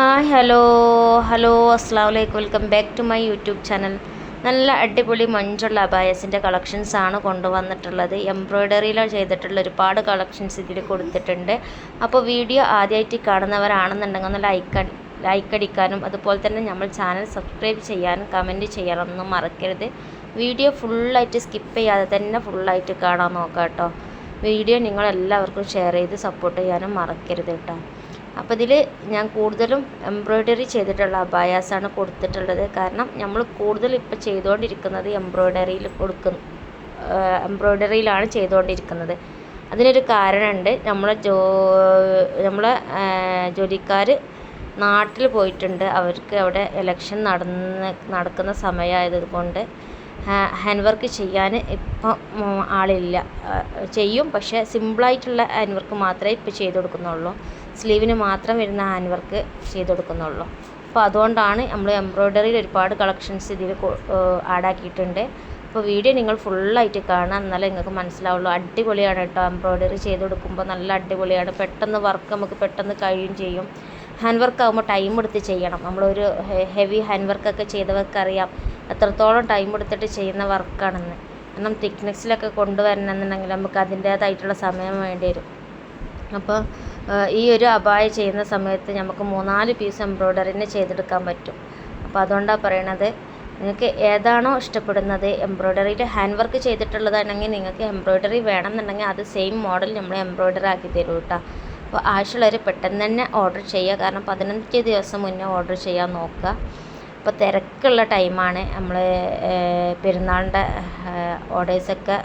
Hello അസ്സലാമു അലൈക്കും. Welcome back to my YouTube channel. നല്ല അടിപൊളി മഞ്ചുള്ള അബായസിൻ്റെ കളക്ഷൻസാണ് കൊണ്ടുവന്നിട്ടുള്ളത്. എംബ്രോയ്ഡറിയിലോ ചെയ്തിട്ടുള്ള ഒരുപാട് കളക്ഷൻസ് ഇതിൽ കൊടുത്തിട്ടുണ്ട്. അപ്പോൾ വീഡിയോ ആദ്യമായിട്ട് കാണുന്നവരാണെന്നുണ്ടെങ്കിൽ ഒന്ന് ലൈക്ക് അടിക്കാനും അതുപോലെ തന്നെ നമ്മൾ ചാനൽ സബ്സ്ക്രൈബ് ചെയ്യാനും കമൻറ്റ് ചെയ്യാനൊന്നും മറക്കരുത്. വീഡിയോ ഫുള്ളായിട്ട് സ്കിപ്പ് ചെയ്യാതെ തന്നെ ഫുള്ളായിട്ട് കാണാൻ നോക്കാം കേട്ടോ. വീഡിയോ നിങ്ങളെല്ലാവർക്കും ഷെയർ ചെയ്ത് സപ്പോർട്ട് ചെയ്യാനും മറക്കരുത് കേട്ടോ. അപ്പോൾ ഇതിൽ ഞാൻ കൂടുതലും എംബ്രോയ്ഡറി ചെയ്തിട്ടുള്ള അബായാസാണ് കൊടുത്തിട്ടുള്ളത്. കാരണം നമ്മൾ കൂടുതൽ ഇപ്പോൾ ചെയ്തുകൊണ്ടിരിക്കുന്നത് എംബ്രോയ്ഡറിയിലാണ് ചെയ്തുകൊണ്ടിരിക്കുന്നത്. അതിനൊരു കാരണമുണ്ട്. നമ്മളെ ജോലിക്കാർ നാട്ടിൽ പോയിട്ടുണ്ട്. അവർക്ക് അവിടെ ഇലക്ഷൻ നടക്കുന്ന സമയമായതുകൊണ്ട് ഹാൻഡ് വർക്ക് ചെയ്യാൻ ഇപ്പം ആളില്ല. ചെയ്യും, പക്ഷേ സിമ്പിളായിട്ടുള്ള ഹാൻഡ് വർക്ക് മാത്രമേ ഇപ്പോൾ ചെയ്ത് കൊടുക്കുന്നുള്ളൂ. സ്ലീവിന് മാത്രം വരുന്ന ഹാൻഡ് വർക്ക് ചെയ്ത് കൊടുക്കുന്നുള്ളൂ. അപ്പോൾ അതുകൊണ്ടാണ് നമ്മൾ എംബ്രോയ്ഡറിയിൽ ഒരുപാട് കളക്ഷൻസ് ഇതിൽ ആഡാക്കിയിട്ടുണ്ട്. അപ്പോൾ വീഡിയോ നിങ്ങൾ ഫുള്ളായിട്ട് കാണാം, എന്നാലേ നിങ്ങൾക്ക് മനസ്സിലാവുള്ളൂ. അടിപൊളിയാണ് കേട്ടോ. എംബ്രോയ്ഡറി ചെയ്ത് കൊടുക്കുമ്പോൾ നല്ല അടിപൊളിയാണ്. പെട്ടെന്ന് വർക്ക് നമുക്ക് പെട്ടെന്ന് കഴിയും ചെയ്യും. ഹാൻഡ് വർക്ക് ആകുമ്പോൾ ടൈം എടുത്ത് ചെയ്യണം. നമ്മളൊരു ഹെവി ഹാൻഡ് വർക്കൊക്കെ ചെയ്തവർക്കറിയാം എത്രത്തോളം ടൈം എടുത്തിട്ട് ചെയ്യുന്ന വർക്കാണെന്ന്. കാരണം തിക്നെസ്സിലൊക്കെ കൊണ്ടുവരണമെന്നുണ്ടെങ്കിൽ നമുക്ക് അതിൻ്റേതായിട്ടുള്ള സമയം വേണ്ടി വരും. അപ്പോൾ ഈ ഒരു അബായ ചെയ്യുന്ന സമയത്ത് നമുക്ക് 3-4 പീസ് എംബ്രോയ്ഡറിനെ ചെയ്തെടുക്കാൻ പറ്റും. അപ്പോൾ അതുകൊണ്ടാണ് പറയണത്, നിങ്ങൾക്ക് ഏതാണോ ഇഷ്ടപ്പെടുന്നത്, എംബ്രോയ്ഡറിയിൽ ഹാൻഡ് വർക്ക് ചെയ്തിട്ടുള്ളതാണെങ്കിൽ നിങ്ങൾക്ക് എംബ്രോയ്ഡറി വേണമെന്നുണ്ടെങ്കിൽ അത് സെയിം മോഡൽ നമ്മൾ എംബ്രോയ്ഡറി ആക്കി തരും കേട്ടോ. അപ്പോൾ ആവശ്യമുള്ളവർ പെട്ടെന്ന് തന്നെ ഓർഡർ ചെയ്യുക. കാരണം 15 ദിവസം മുന്നേ ഓർഡർ ചെയ്യാൻ നോക്കുക. ഇപ്പോൾ തിരക്കുള്ള ടൈമാണ്. നമ്മൾ പെരുന്നാളിൻ്റെ ഓർഡേഴ്സൊക്കെ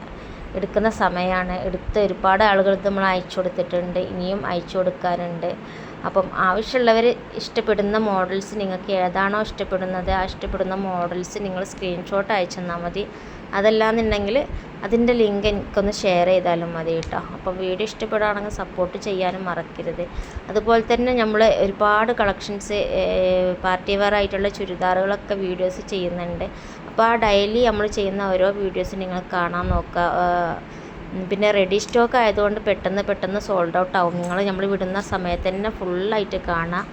എടുക്കുന്ന സമയമാണ്. ഒരുപാട് ആളുകൾക്ക് നമ്മൾ അയച്ചു കൊടുത്തിട്ടുണ്ട്, ഇനിയും അയച്ചു കൊടുക്കാനുണ്ട്. അപ്പം ആവശ്യമുള്ളവർ ഇഷ്ടപ്പെടുന്ന മോഡൽസ്, നിങ്ങൾക്ക് ഏതാണോ ഇഷ്ടപ്പെടുന്നത് ആ ഇഷ്ടപ്പെടുന്ന മോഡൽസ് നിങ്ങൾ സ്ക്രീൻഷോട്ട് അയച്ചു തന്നാൽ മതി. അതല്ലാന്നുണ്ടെങ്കിൽ അതിൻ്റെ ലിങ്ക് എനിക്കൊന്ന് ഷെയർ ചെയ്താലും മതി കേട്ടോ. അപ്പം വീഡിയോ ഇഷ്ടപ്പെടുകയാണെങ്കിൽ സപ്പോർട്ട് ചെയ്യാനും മറക്കരുത്. അതുപോലെ തന്നെ നമ്മൾ ഒരുപാട് കളക്ഷൻസ് പാർട്ടി വെയർ ആയിട്ടുള്ള ചുരിദാറുകളൊക്കെ വീഡിയോസ് ചെയ്യുന്നുണ്ട്. അപ്പോൾ ആ ഡെയിലി നമ്മൾ ചെയ്യുന്ന ഓരോ വീഡിയോസ് നിങ്ങൾ കാണാൻ നോക്കുക. പിന്നെ റെഡി സ്റ്റോക്ക് ആയതുകൊണ്ട് പെട്ടെന്ന് സോൾഡ് ഔട്ട് ആവും. നമ്മൾ വിടുന്ന സമയത്ത് തന്നെ ഫുള്ളായിട്ട് കാണാം.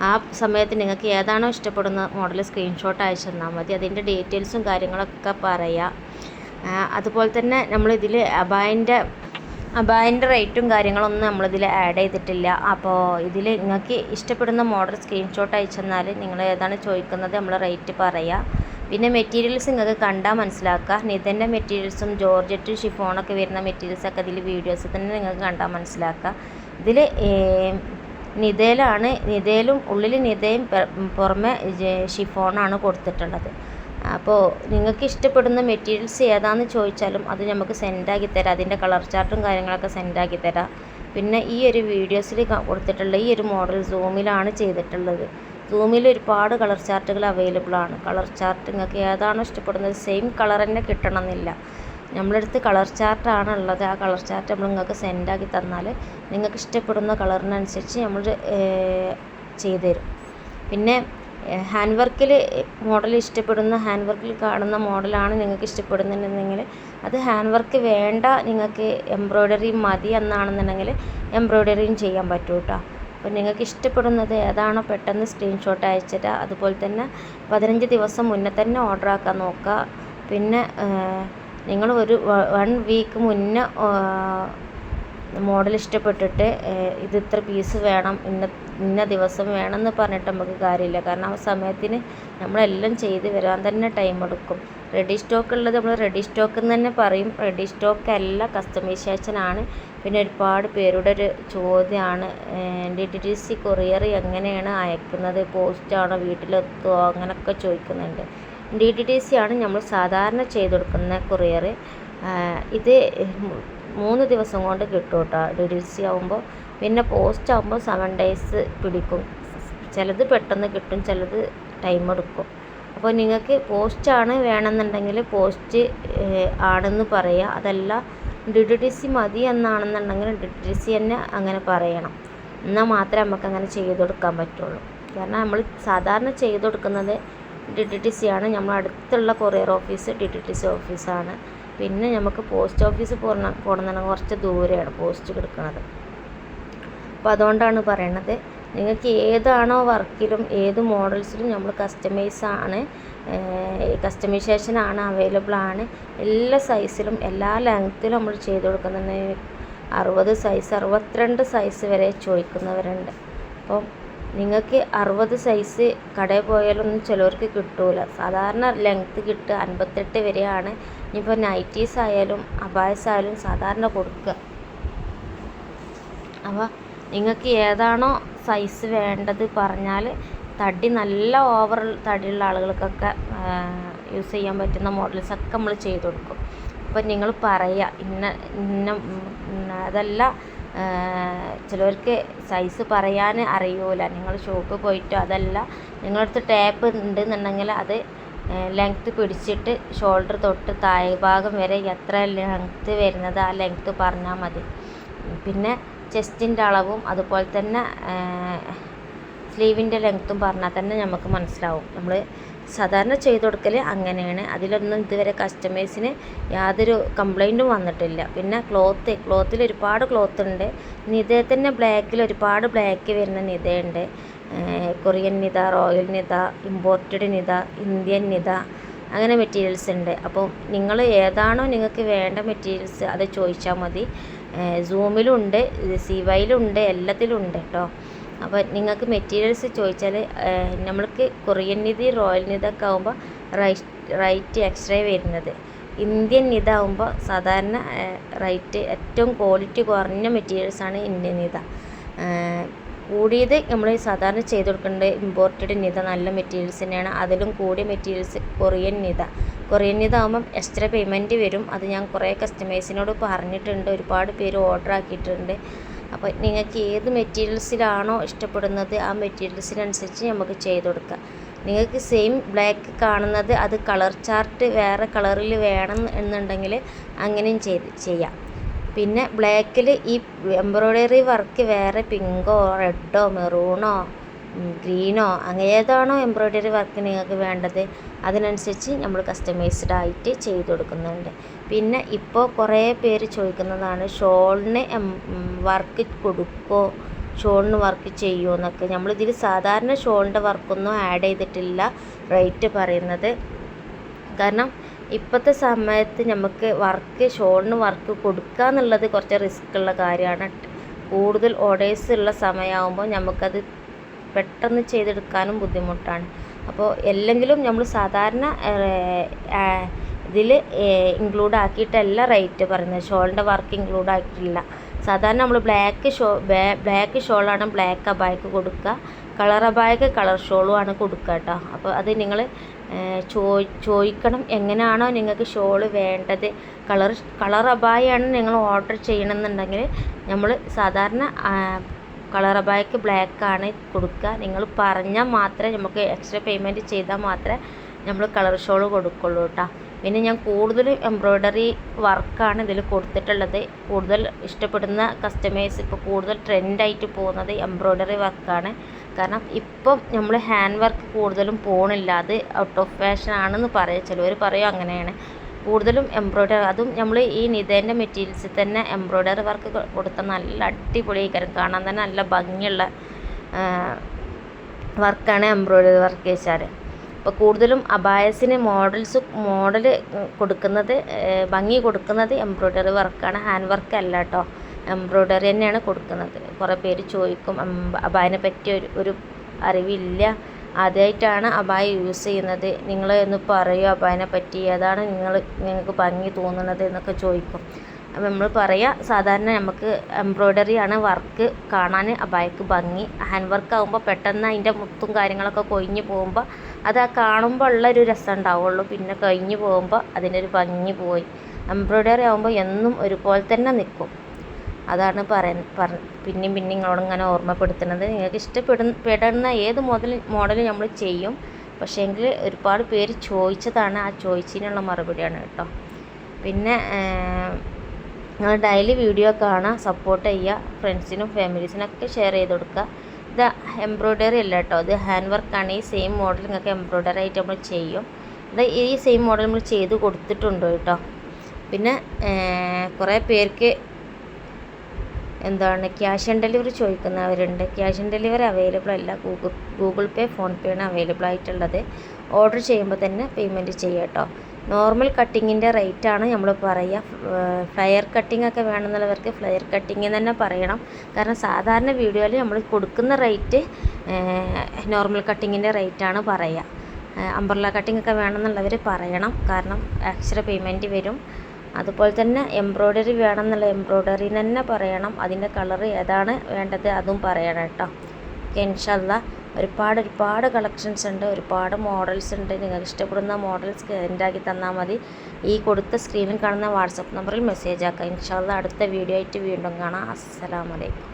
ആ സമയത്ത് നിങ്ങൾക്ക് ഏതാണോ ഇഷ്ടപ്പെടുന്ന മോഡൽ സ്ക്രീൻഷോട്ട് അയച്ചു തന്നാൽ മതി. അതിൻ്റെ ഡീറ്റെയിൽസും കാര്യങ്ങളൊക്കെ പറയാം. അതുപോലെ തന്നെ നമ്മളിതിൽ അബായൻ്റെ റേറ്റും കാര്യങ്ങളൊന്നും നമ്മളിതിൽ ആഡ് ചെയ്തിട്ടില്ല. അപ്പോൾ ഇതിൽ നിങ്ങൾക്ക് ഇഷ്ടപ്പെടുന്ന മോഡൽ സ്ക്രീൻഷോട്ട് അയച്ചു തന്നാൽ നിങ്ങൾ ഏതാണ് ചോദിക്കുന്നത് നമ്മൾ റേറ്റ് പറയാം. പിന്നെ മെറ്റീരിയൽസ് നിങ്ങൾക്ക് കണ്ടാൽ മനസ്സിലാക്കുക. നിതൻ്റെ മെറ്റീരിയൽസും ജോർജറ്റും ഷിഫോണൊക്കെ വരുന്ന മെറ്റീരിയൽസൊക്കെ ഇതിൽ വീഡിയോസ് തന്നെ നിങ്ങൾക്ക് കണ്ടാൽ മനസ്സിലാക്കുക. ഇതിൽ നിതയിലും ഉള്ളിൽ നിതയും പുറമെ ഷിഫോണാണ് കൊടുത്തിട്ടുള്ളത്. അപ്പോൾ നിങ്ങൾക്ക് ഇഷ്ടപ്പെടുന്ന മെറ്റീരിയൽസ് ഏതാണെന്ന് ചോദിച്ചാലും അത് നമുക്ക് സെൻഡാക്കി തരാം. അതിൻ്റെ കളർ ചാർട്ടും കാര്യങ്ങളൊക്കെ സെൻഡാക്കി തരാം. പിന്നെ ഈ ഒരു വീഡിയോസിൽ കൊടുത്തിട്ടുള്ള ഈ ഒരു മോഡൽ സൂമിലാണ് ചെയ്തിട്ടുള്ളത്. സൂമിൽ ഒരുപാട് കളർ ചാർട്ടുകൾ അവൈലബിൾ ആണ്. കളർ ചാർട്ട് നിങ്ങൾക്ക് ഏതാണോ ഇഷ്ടപ്പെടുന്നത് സെയിം കളർ തന്നെ കിട്ടണമെന്നില്ല. നമ്മളടുത്ത് കളർ ചാർട്ടാണ് ഉള്ളത്. ആ കളർ ചാർട്ട് നമ്മൾ നിങ്ങൾക്ക് സെൻഡാക്കി തന്നാൽ നിങ്ങൾക്ക് ഇഷ്ടപ്പെടുന്ന കളറിനനുസരിച്ച് നമ്മൾ ചെയ്തു തരും. പിന്നെ ഹാൻഡ് വർക്കിൽ മോഡൽ ഇഷ്ടപ്പെടുന്ന ഹാൻഡ് വർക്കിൽ കാണുന്ന മോഡലാണ് നിങ്ങൾക്ക് ഇഷ്ടപ്പെടുന്നുണ്ടെങ്കിൽ അത് ഹാൻഡ് വർക്ക് വേണ്ട, നിങ്ങൾക്ക് എംബ്രോയ്ഡറി മതി എന്നാണെന്നുണ്ടെങ്കിൽ എംബ്രോയ്ഡറിയും ചെയ്യാൻ പറ്റും കേട്ടോ. അപ്പോൾ നിങ്ങൾക്ക് ഇഷ്ടപ്പെടുന്നത് ഏതാണോ പെട്ടെന്ന് സ്ക്രീൻഷോട്ട് അയച്ചിട്ട് അതുപോലെ തന്നെ 15 ദിവസം മുന്നേ തന്നെ ഓർഡർ ആക്കാൻ നോക്കുക. പിന്നെ നിങ്ങൾ ഒരു 1 വീക്ക് മുന്നേ മോഡൽ ഇഷ്ടപ്പെട്ടിട്ട് ഇത് ഇത്ര പീസ് വേണം, ഇന്ന ദിവസം വേണമെന്ന് പറഞ്ഞിട്ട് നമുക്ക് കാര്യമില്ല. കാരണം ആ സമയത്തിന് നമ്മളെല്ലാം ചെയ്ത് വരാൻ തന്നെ ടൈം എടുക്കും. റെഡി സ്റ്റോക്ക് ഉള്ളത് നമ്മൾ റെഡി സ്റ്റോക്ക് എന്ന് തന്നെ പറയും. റെഡി സ്റ്റോക്ക് അല്ല, കസ്റ്റമൈസേഷനാണ്. പിന്നെ ഒരുപാട് പേരുടെ ഒരു ചോദ്യമാണ് DTDC കൊറിയർ എങ്ങനെയാണ് അയക്കുന്നത്, പോസ്റ്റാണോ വീട്ടിലെത്തുമോ അങ്ങനെയൊക്കെ ചോദിക്കുന്നുണ്ട്. DTDC ആണ് നമ്മൾ സാധാരണ ചെയ്ത് കൊടുക്കുന്ന കൊറിയർ. ഇത് 3 ദിവസം കൊണ്ട് കിട്ടും കേട്ടോ DTDC ആകുമ്പോൾ. പിന്നെ പോസ്റ്റ് ആകുമ്പോൾ 7 days പിടിക്കും. ചിലത് പെട്ടെന്ന് കിട്ടും, ചിലത് ടൈം എടുക്കും. അപ്പോൾ നിങ്ങൾക്ക് പോസ്റ്റാണ് വേണമെന്നുണ്ടെങ്കിൽ പോസ്റ്റ് ആണെന്ന് പറയുക. അതല്ല DTDC മതി എന്നാണെന്നുണ്ടെങ്കിൽ DTDC തന്നെ അങ്ങനെ പറയണം. എന്നാൽ മാത്രമേ നമുക്ക് അങ്ങനെ ചെയ്ത് കൊടുക്കാൻ പറ്റുള്ളൂ. കാരണം നമ്മൾ സാധാരണ ചെയ്ത് കൊടുക്കുന്നത് DTDC ആണ്. നമ്മൾ അടുത്തുള്ള കൊറിയർ ഓഫീസ് DTDC ഓഫീസാണ്. പിന്നെ നമുക്ക് പോസ്റ്റ് ഓഫീസ് പോകണമെന്നുണ്ടെങ്കിൽ കുറച്ച് ദൂരെയാണ് പോസ്റ്റ് കിടക്കുന്നത്. അപ്പോൾ അതുകൊണ്ടാണ് പറയണത്. നിങ്ങൾക്ക് ഏതാണോ വർക്കിലും ഏത് മോഡൽസിലും നമ്മൾ കസ്റ്റമൈസേഷനാണ് അവൈലബിൾ ആണ്. എല്ലാ സൈസിലും എല്ലാ ലെങ്ത്തിലും നമ്മൾ ചെയ്ത് കൊടുക്കുന്നുണ്ട്. 60 സൈസ് 62 സൈസ് വരെ ചോദിക്കുന്നവരുണ്ട്. അപ്പം നിങ്ങൾക്ക് 60 സൈസ് കടയിൽ പോയാലൊന്നും ചിലവർക്ക് കിട്ടൂല. സാധാരണ ലെങ്ത്ത് കിട്ടുക 58 വരെയാണ്. ഇനിയിപ്പോൾ നൈറ്റീസ് ആയാലും അബായസ് ആയാലും സാധാരണ കൊടുക്കുക. അപ്പോൾ നിങ്ങൾക്ക് ഏതാണോ സൈസ് വേണ്ടത് പറഞ്ഞാൽ തടി നല്ല ഓവർ തടിയുള്ള ആളുകൾക്കൊക്കെ യൂസ് ചെയ്യാൻ പറ്റുന്ന മോഡൽസൊക്കെ നമ്മൾ ചെയ്ത് കൊടുക്കും. അപ്പോൾ നിങ്ങൾ പറയുക അതല്ല, ചിലവർക്ക് സൈസ് പറയാൻ അറിയൂല. നിങ്ങൾ ഷോപ്പിൽ പോയിട്ടോ അതല്ല നിങ്ങളടുത്ത് ടാപ്പ് ഉണ്ടെന്നുണ്ടെങ്കിൽ അത് ലെങ്ത്ത് പിടിച്ചിട്ട് ഷോൾഡർ തൊട്ട് താഴെ ഭാഗം വരെ എത്ര ലെങ്ത്ത് വരുന്നത് ആ ലെങ്ത്ത് പറഞ്ഞാൽ മതി. പിന്നെ ചെസ്റ്റിൻ്റെ അളവും അതുപോലെ തന്നെ സ്ലീവിൻ്റെ ലെങ്ത്തും പറഞ്ഞാൽ തന്നെ നമുക്ക് മനസ്സിലാവും. നമ്മൾ സാധാരണ ചെയ്ത് കൊടുക്കൽ അങ്ങനെയാണ്. അതിലൊന്നും ഇതുവരെ കസ്റ്റമേഴ്സിന് യാതൊരു കംപ്ലൈൻറ്റും വന്നിട്ടില്ല. പിന്നെ ക്ലോത്തിൽ ഒരുപാട് ക്ലോത്ത് ഉണ്ട്. നിത തന്നെ ബ്ലാക്കിൽ ഒരുപാട് ബ്ലാക്ക് വരുന്ന നിതയുണ്ട്. കൊറിയൻ നിത, റോയൽ നിത, ഇമ്പോർട്ടഡ് നിത, ഇന്ത്യൻ നിത, അങ്ങനെ മെറ്റീരിയൽസ് ഉണ്ട്. അപ്പോൾ നിങ്ങൾ ഏതാണോ നിങ്ങൾക്ക് വേണ്ട മെറ്റീരിയൽസ് അത് ചോദിച്ചാൽ മതി. സൂമിലുണ്ട്, CYയിലുണ്ട്, എല്ലാത്തിലും ഉണ്ട് കേട്ടോ. അപ്പോൾ നിങ്ങൾക്ക് മെറ്റീരിയൽസ് ചോദിച്ചാൽ നമ്മൾക്ക് കൊറിയൻ നിധി, റോയൽ നിധ ഒക്കെ ആകുമ്പോൾ റേറ്റ് എക്സ്ട്രാ വരുന്നത്. ഇന്ത്യൻ നിധ ആകുമ്പോൾ സാധാരണ റേറ്റ് ഏറ്റവും ക്വാളിറ്റി കുറഞ്ഞ മെറ്റീരിയൽസാണ് ഇന്ത്യൻ നിധ. കൂടിയത് നമ്മൾ സാധാരണ ചെയ്ത് കൊടുക്കേണ്ടത് ഇമ്പോർട്ടഡ് നിധ നല്ല മെറ്റീരിയൽസ് തന്നെയാണ്. അതിലും കൂടിയ മെറ്റീരിയൽസ് കൊറിയൻ നിധ ആകുമ്പം എക്സ്ട്രാ പേയ്മെൻറ്റ് വരും. അത് ഞാൻ കുറേ കസ്റ്റമേഴ്സിനോട് പറഞ്ഞിട്ടുണ്ട്. ഒരുപാട് പേര് ഓർഡർ ആക്കിയിട്ടുണ്ട്. അപ്പോൾ നിങ്ങൾക്ക് ഏത് മെറ്റീരിയൽസിലാണോ ഇഷ്ടപ്പെടുന്നത് ആ മെറ്റീരിയൽസിനനുസരിച്ച് നമുക്ക് ചെയ്ത് കൊടുക്കാം. നിങ്ങൾക്ക് സെയിം ബ്ലാക്ക് കാണുന്നത് അത് കളർ ചാർട്ട് വേറെ കളറിൽ വേണം എന്നുണ്ടെങ്കിൽ അങ്ങനെയും ചെയ്യാം. പിന്നെ ബ്ലാക്കിൽ ഈ എംബ്രോയ്ഡറി വർക്ക് വേറെ പിങ്കോ റെഡോ മെറൂണോ ഗ്രീനോ അങ്ങനെ ഏതാണോ എംബ്രോയ്ഡറി വർക്ക് നിങ്ങൾക്ക് വേണ്ടത് അതിനനുസരിച്ച് നമ്മൾ കസ്റ്റമൈസ്ഡ് ആയിട്ട് ചെയ്ത് കൊടുക്കുന്നുണ്ട്. പിന്നെ ഇപ്പോൾ കുറേ പേര് ചോദിക്കുന്നതാണ് ഷോളിന് വർക്ക് കൊടുക്കുമോ, ഷോളിന് വർക്ക് ചെയ്യുമോ എന്നൊക്കെ. നമ്മളിതിൽ സാധാരണ ഷോളിൻ്റെ വർക്കൊന്നും ആഡ് ചെയ്തിട്ടില്ല റേറ്റ് പറയുന്നത്. കാരണം ഇപ്പോഴത്തെ സമയത്ത് നമുക്ക് ഷോളിന് വർക്ക് കൊടുക്കുക എന്നുള്ളത് കുറച്ച് റിസ്ക് ഉള്ള കാര്യമാണ്. കൂടുതൽ ഓർഡേഴ്സ് ഉള്ള സമയമാകുമ്പോൾ നമുക്കത് പെട്ടെന്ന് ചെയ്തെടുക്കാനും ബുദ്ധിമുട്ടാണ്. അപ്പോൾ എല്ലെങ്കിലും നമ്മൾ സാധാരണ ഇതിൽ ഇൻക്ലൂഡ് ആക്കിയിട്ടല്ല റേറ്റ് പറയുന്നത്. ഷോളിൻ്റെ വർക്ക് ഇൻക്ലൂഡ് ആക്കിയിട്ടില്ല. സാധാരണ നമ്മൾ ബ്ലാക്ക് ഷോളാണ് ബ്ലാക്ക് അബായക്ക് കൊടുക്കുക, കളർ അബായക്ക് കളർ ഷോളുമാണ് കൊടുക്കുക കേട്ടോ. അപ്പോൾ അത് നിങ്ങൾ ചോദിക്കണം എങ്ങനെയാണോ നിങ്ങൾക്ക് ഷോള് വേണ്ടത്. കളർ അബായാണ് നിങ്ങൾ ഓർഡർ ചെയ്യണമെന്നുണ്ടെങ്കിൽ നമ്മൾ സാധാരണ കളർ അബായക്ക് ബ്ലാക്കാണ് കൊടുക്കുക. നിങ്ങൾ പറഞ്ഞാൽ മാത്രമേ നമുക്ക് എക്സ്ട്രാ പേയ്മെൻറ്റ് ചെയ്താൽ മാത്രമേ നമ്മൾ കളർ ഷോൾ കൊടുക്കുള്ളൂ കേട്ടോ. പിന്നെ ഞാൻ കൂടുതൽ എംബ്രോയ്ഡറി വർക്കാണ് ഇതിൽ കൊടുത്തിട്ടുള്ളത്. കൂടുതൽ ഇഷ്ടപ്പെടുന്ന കസ്റ്റമേഴ്സ് ഇപ്പോൾ കൂടുതൽ ട്രെൻഡായിട്ട് പോകുന്നത് എംബ്രോയ്ഡറി വർക്കാണ്. കാരണം ഇപ്പം നമ്മൾ ഹാൻഡ് വർക്ക് കൂടുതലും പോകണില്ല, അത് ഔട്ട് ഓഫ് ഫാഷൻ ആണെന്ന് പറയും ചിലവർ പറയും. അങ്ങനെയാണ് കൂടുതലും എംബ്രോയ്ഡറി. അതും നമ്മൾ ഈ നിതേൻ്റെ മെറ്റീരിയൽസിൽ തന്നെ എംബ്രോയ്ഡറി വർക്ക് കൊടുത്താൽ നല്ല അടിപൊളിയായിരിക്കും, കാണാൻ തന്നെ നല്ല ഭംഗിയുള്ള വർക്കാണ് എംബ്രോയ്ഡറി വർക്ക് വെച്ചാൽ. അപ്പോൾ കൂടുതലും അബായസിന് മോഡൽ കൊടുക്കുന്നത് ഭംഗി കൊടുക്കുന്നത് എംബ്രോയ്ഡറി വർക്കാണ്, ഹാൻഡ് വർക്ക് അല്ല കേട്ടോ. എംബ്രോയ്ഡറി തന്നെയാണ് കൊടുക്കുന്നത്. കുറേ പേര് ചോദിക്കും അബായനെ പറ്റി ഒരു അറിവില്ല, ആദ്യമായിട്ടാണ് അബായ യൂസ് ചെയ്യുന്നത്, നിങ്ങൾ ഒന്ന് പറയുമോ അബായനെ പറ്റി, ഏതാണ് നിങ്ങൾക്ക് ഭംഗി തോന്നുന്നത് എന്നൊക്കെ ചോദിക്കും. അപ്പോൾ നമ്മൾ പറയുക സാധാരണ നമുക്ക് എംബ്രോയ്ഡറി ആണ് വർക്ക് കാണാൻ അബായക്ക് ഭംഗി. ഹാൻഡ് വർക്ക് ആകുമ്പോൾ പെട്ടെന്ന് അതിൻ്റെ മുത്തും കാര്യങ്ങളൊക്കെ കൊഴിഞ്ഞ് പോകുമ്പോൾ അത് ആ കാണുമ്പോൾ ഉള്ളൊരു രസം ഉണ്ടാവുള്ളൂ, പിന്നെ കഴിഞ്ഞ് പോകുമ്പോൾ അതിൻ്റെ ഒരു ഭംഗി പോയി. എംബ്രോയ്ഡറി ആകുമ്പോൾ എന്നും ഒരുപോലെ തന്നെ നിൽക്കും. അതാണ് പിന്നെയും നിങ്ങളോട് ഇങ്ങനെ ഓർമ്മപ്പെടുത്തുന്നത്. നിങ്ങൾക്ക് ഇഷ്ടപ്പെടുന്ന ഏത് മോഡൽ നമ്മൾ ചെയ്യും. പക്ഷേങ്കിൽ ഒരുപാട് പേര് ചോദിച്ചതാണ്, ആ ചോദിച്ചതിനുള്ള മറുപടിയാണ് കേട്ടോ. പിന്നെ നിങ്ങൾ ഡെയിലി വീഡിയോ കാണാൻ സപ്പോർട്ട് ചെയ്യുക, ഫ്രണ്ട്സിനും ഫാമിലീസിനൊക്കെ ഷെയർ ചെയ്ത് കൊടുക്കുക. ഇത് എംബ്രോയ്ഡറി അല്ല കേട്ടോ, ഇത് ഹാൻഡ് വർക്കാണ്. ഈ സെയിം മോഡൽ നിങ്ങൾക്ക് എംബ്രോയ്ഡറി ആയിട്ട് നമ്മൾ ചെയ്യും. ഈ സെയിം മോഡൽ നമ്മൾ ചെയ്ത് കൊടുത്തിട്ടുണ്ട് കേട്ടോ. പിന്നെ കുറേ പേർക്ക് എന്താണ് ക്യാഷ് ഓൺ ഡെലിവറി ചോദിക്കുന്നവരുണ്ട്. ക്യാഷ് ഓൺ ഡെലിവറി അവൈലബിൾ അല്ല. ഗൂഗിൾ പേ, ഫോൺ പേ ആണ് അവൈലബിൾ ആയിട്ടുള്ളത്. ഓർഡർ ചെയ്യുമ്പോൾ തന്നെ പേയ്മെൻറ്റ് ചെയ്യുക കേട്ടോ. നോർമൽ കട്ടിങ്ങിൻ്റെ റേറ്റാണ് നമ്മൾ പറയുക. ഫ്ലയർ കട്ടിംഗ് ഒക്കെ വേണമെന്നുള്ളവർക്ക് ഫ്ലയർ കട്ടിങ് തന്നെ പറയണം. കാരണം സാധാരണ വീഡിയോയിൽ നമ്മൾ കൊടുക്കുന്ന റേറ്റ് നോർമൽ കട്ടിങ്ങിൻ്റെ റേറ്റാണ് പറയുക. അംബ്രല്ല കട്ടിംഗ് ഒക്കെ വേണമെന്നുള്ളവർ പറയണം. കാരണം എക്സ്ട്രാ പേയ്മെൻറ്റ് വരും. അതുപോലെ തന്നെ എംബ്രോയ്ഡറി വേണമെന്നുള്ള എംബ്രോയ്ഡറിന് തന്നെ പറയണം. അതിൻ്റെ കളർ ഏതാണ് വേണ്ടത് അതും പറയണം കേട്ടോ. ഓക്കെ, ഇൻഷാല്ലാ ഒരുപാട് കളക്ഷൻസ് ഉണ്ട്, ഒരുപാട് മോഡൽസ് ഉണ്ട്. നിങ്ങൾക്ക് ഇഷ്ടപ്പെടുന്ന മോഡൽസ് സെൻഡാക്കി തന്നാൽ മതി. ഈ കൊടുത്ത സ്ക്രീനിൽ കാണുന്ന വാട്സപ്പ് നമ്പറിൽ മെസ്സേജ് ആക്കാം. ഇൻഷാല്ലാ അടുത്ത വീഡിയോ ആയിട്ട് വീണ്ടും കാണാം. അസ്സലാമു അലൈക്കും.